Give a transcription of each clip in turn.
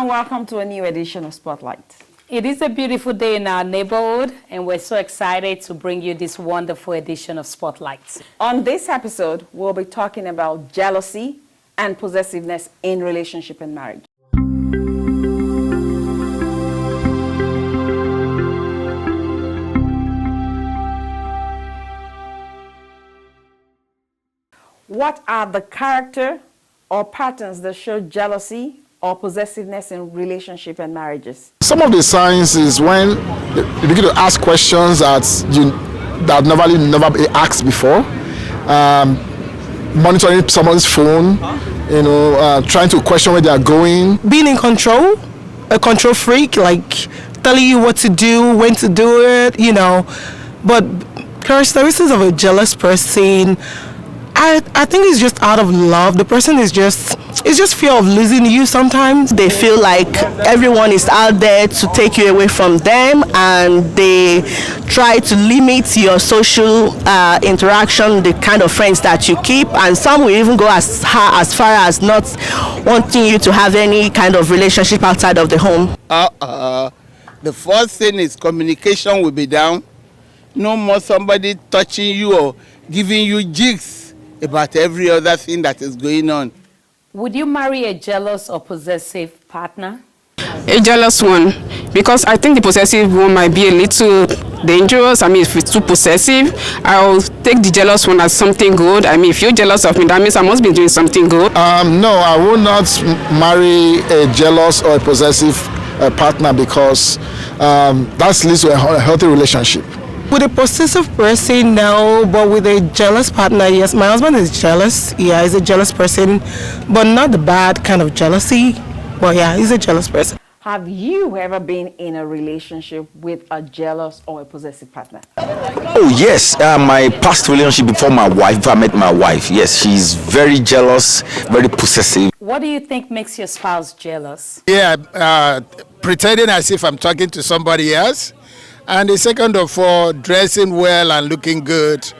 and welcome to a new edition of Spotlight. It is a beautiful day in our neighborhood, and we're so excited to bring you this wonderful edition of Spotlight. On this episode, we'll be talking about jealousy and possessiveness in relationship and marriage. What are the character or patterns that show jealousy or possessiveness in relationship and marriages? Some of the signs is when you begin to ask questions that never been asked before. Monitoring someone's phone, trying to question where they are going. Being in control, a control freak, like telling you what to do, when to do it, But characteristics of a jealous person, I think it's just out of love. The person it's just fear of losing you sometimes. They feel like everyone is out there to take you away from them, and they try to limit your social interaction, the kind of friends that you keep, and some will even go as far as not wanting you to have any kind of relationship outside of the home. The first thing is communication will be down. No more somebody touching you or giving you jigs about every other thing that is going on. Would you marry a jealous or possessive partner? A jealous one, because I think the possessive one might be a little dangerous. If it's too possessive, I'll take the jealous one as something good. If you're jealous of me, that means I must be doing something good. No, I will not marry a jealous or a possessive partner because that leads to a healthy relationship. With a possessive person, no, but with a jealous partner, yes. My husband is jealous. Yeah, he's a jealous person, but not the bad kind of jealousy. But yeah, he's a jealous person. Have you ever been in a relationship with a jealous or a possessive partner? Oh yes, my past relationship before my wife, before I met my wife, yes, she's very jealous, very possessive. What do you think makes your spouse jealous? Yeah, pretending as if I'm talking to somebody else. And the second of all, dressing well and looking good.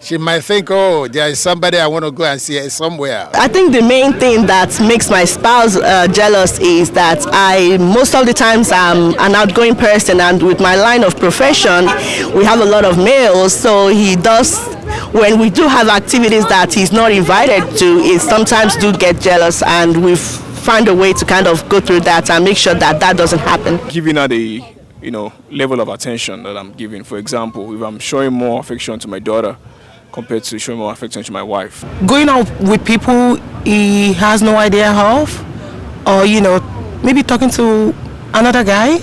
She might think, oh, there is somebody I want to go and see somewhere. I think the main thing that makes my spouse jealous is that most of the times I'm an outgoing person, and with my line of profession, we have a lot of males, so when we do have activities that he's not invited to, he sometimes do get jealous, and we've found a way to kind of go through that and make sure that doesn't happen. Giving her the level of attention that I'm giving. For example, if I'm showing more affection to my daughter compared to showing more affection to my wife. Going out with people he has no idea of, or maybe talking to another guy.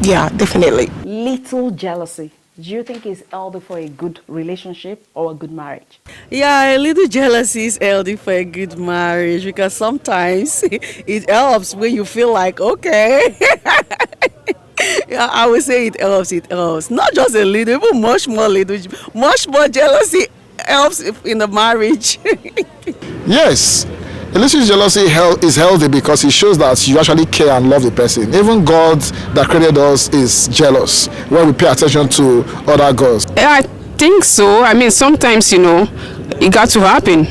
Yeah, definitely. Little jealousy. Do you think is healthy for a good relationship or a good marriage? Yeah, a little jealousy is healthy for a good marriage, because sometimes it helps when you feel like, okay. Yeah, I would say it helps. Not just a little, but much more jealousy helps in the marriage. Yes, a little jealousy is healthy because it shows that you actually care and love the person. Even God that created us is jealous when we pay attention to other gods. I think so. Sometimes, it got to happen.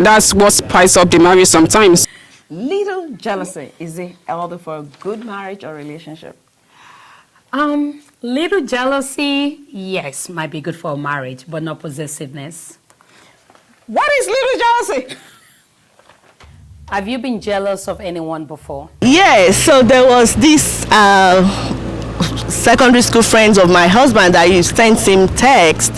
That's what spices up the marriage sometimes. Little jealousy, is it healthy for a good marriage or relationship? Little jealousy, yes, might be good for a marriage, but not possessiveness. What is little jealousy? Have you been jealous of anyone before? Yes, so there was this secondary school friends of my husband that used to send him text.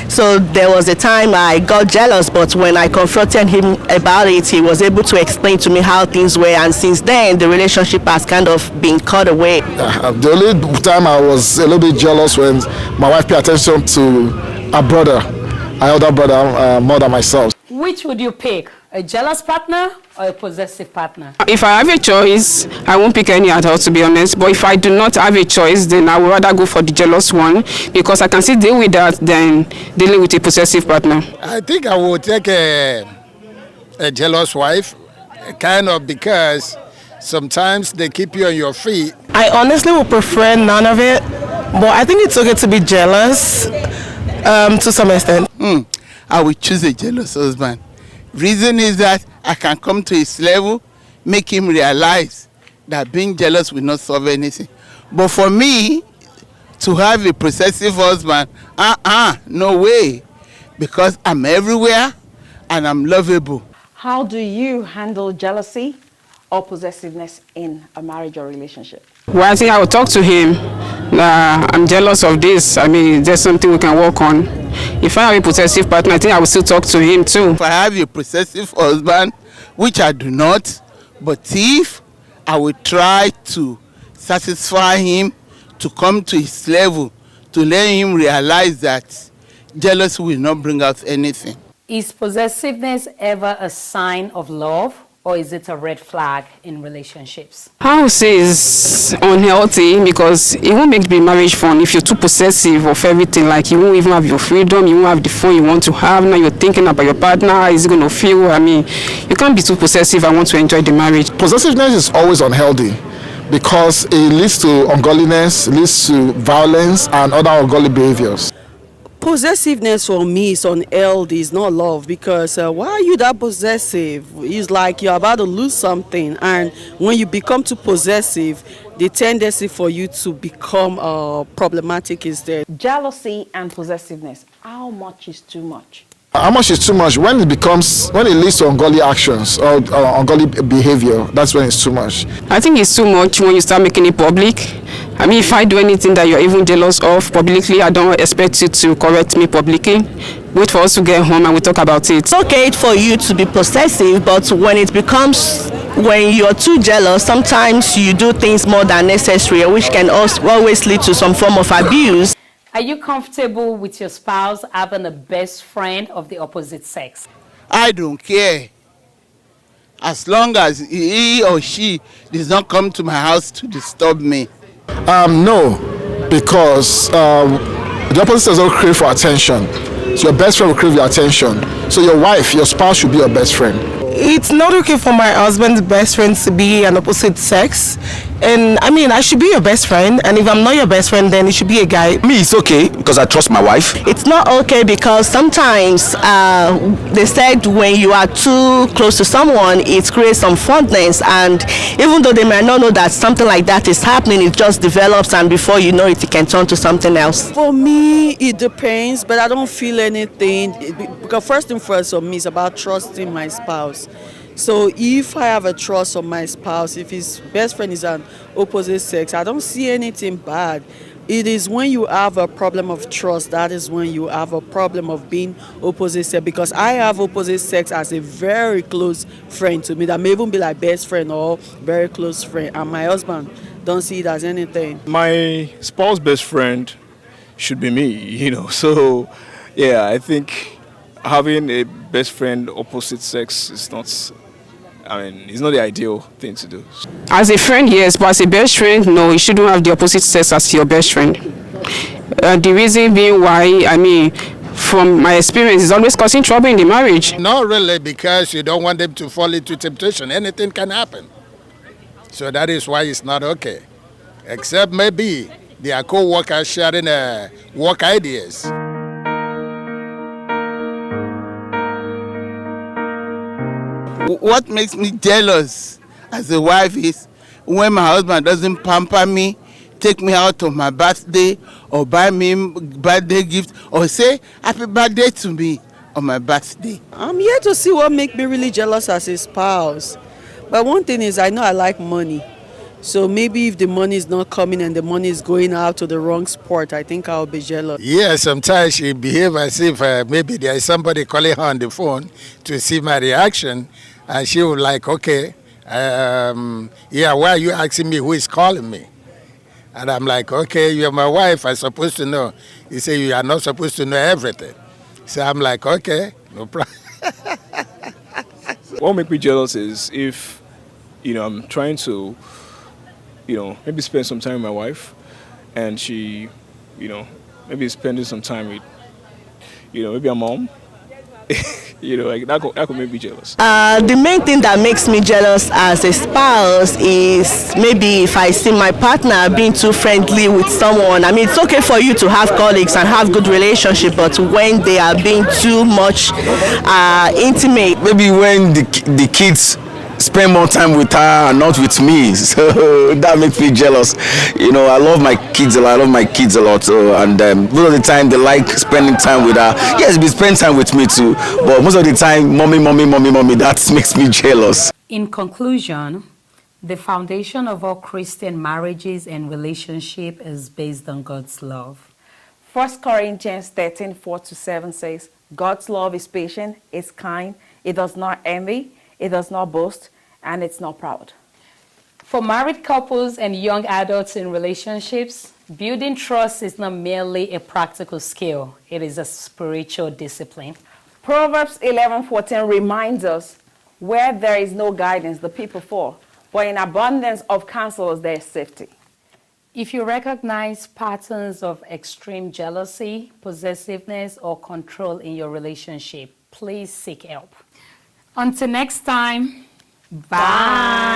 So there was a time I got jealous, but when I confronted him about it, he was able to explain to me how things were, and since then the relationship has kind of been cut away. The only time I was a little bit jealous when my wife paid attention to her brother, her elder brother, more than myself. Which would you pick? A jealous partner or a possessive partner? If I have a choice, I won't pick any at all, to be honest. But if I do not have a choice, then I would rather go for the jealous one, because I can still deal with that than dealing with a possessive partner. I think I would take a jealous wife, kind of, because sometimes they keep you on your feet. I honestly would prefer none of it, but I think it's okay to be jealous to some extent. I would choose a jealous husband. Reason is that I can come to his level, make him realize that being jealous will not solve anything. But for me, to have a possessive husband, no way, because I'm everywhere and I'm lovable. How do you handle jealousy or possessiveness in a marriage or relationship? Well, I think I will talk to him. I'm jealous of this. I mean, there's something we can work on. If I have a possessive partner, I think I will still talk to him too. If I have a possessive husband, which I do not, but if I will try to satisfy him, to come to his level, to let him realize that jealousy will not bring out anything. Is possessiveness ever a sign of love, or is it a red flag in relationships? I would say it's unhealthy because it won't make the marriage fun if you're too possessive of everything. Like you won't even have your freedom, you won't have the fun you want to have. Now you're thinking about your partner, how is it going to feel? I mean, you can't be too possessive and want to enjoy the marriage. Possessiveness is always unhealthy because it leads to ungodliness, leads to violence and other ungodly behaviors. Possessiveness for me is unhealthy, it's not love, because why are you that possessive? It's like you're about to lose something, and when you become too possessive, the tendency for you to become problematic is there. Jealousy and possessiveness, how much is too much? How much is too much? When it leads to ungodly actions or ungodly behavior, that's when it's too much. I think it's too much when you start making it public. I mean, if I do anything that you're even jealous of publicly, I don't expect you to correct me publicly. Wait for us to get home and we talk about it. It's okay for you to be possessive, but when you're too jealous, sometimes you do things more than necessary, which can always lead to some form of abuse. Are you comfortable with your spouse having a best friend of the opposite sex? I don't care. As long as he or she does not come to my house to disturb me. No, because the opposite sex will crave for attention. So your best friend will crave your attention. So your spouse should be your best friend. It's not okay for my husband's best friend to be an opposite sex. And I mean, I should be your best friend. And if I'm not your best friend, then it should be a guy. Me, it's okay because I trust my wife. It's not okay because sometimes they said when you are too close to someone, it creates some fondness. And even though they might not know that something like that is happening, it just develops, and before you know it, it can turn to something else. For me, it depends, but I don't feel anything. Because first and first for me, it's about trusting my spouse. So if I have a trust on my spouse, if his best friend is an opposite sex, I don't see anything bad. It is when you have a problem of trust, that is when you have a problem of being opposite sex. Because I have opposite sex as a very close friend to me, that may even be like best friend or very close friend, and my husband don't see it as anything. My spouse's best friend should be me, So, yeah, I think having a best friend opposite sex is not. It's not the ideal thing to do. As a friend, yes, but as a best friend, no, you shouldn't have the opposite sex as your best friend. The reason being why, from my experience, is always causing trouble in the marriage. Not really, because you don't want them to fall into temptation. Anything can happen. So that is why it's not okay. Except maybe they are co-workers sharing work ideas. What makes me jealous as a wife is when my husband doesn't pamper me, take me out on my birthday, or buy me birthday gift, or say happy birthday to me on my birthday. I'm here to see what makes me really jealous as a spouse. But one thing is, I know I like money. So maybe if the money is not coming and the money is going out to the wrong sport, I think I'll be jealous. Yeah, sometimes she behaves as if maybe there is somebody calling her on the phone to see my reaction. And she would like, okay, why are you asking me who is calling me? And I'm like, okay, you're my wife, I'm supposed to know. He said, you are not supposed to know everything. So I'm like, okay, no problem. What makes me jealous is if, I'm trying to, maybe spend some time with my wife, and she, maybe spending some time with, maybe a mom. That could make me jealous. The main thing that makes me jealous as a spouse is maybe if I see my partner being too friendly with someone. It's okay for you to have colleagues and have good relationship, but when they are being too much intimate. Maybe when the kids spend more time with her and not with me. So that makes me jealous. You know, I love my kids a lot. I love my kids a lot. So, and most of the time they like spending time with her. Yes, they spend time with me too. But most of the time, mommy, that makes me jealous. In conclusion, the foundation of all Christian marriages and relationships is based on God's love. 1 Corinthians 13:4-7 says, God's love is patient, it's kind, it does not envy, it does not boast, and it's not proud. For married couples and young adults in relationships, building trust is not merely a practical skill, it is a spiritual discipline. Proverbs 11:14 reminds us, where there is no guidance, the people fall, but in abundance of counselors there is safety. If you recognize patterns of extreme jealousy, possessiveness, or control in your relationship, please seek help. Until next time, bye.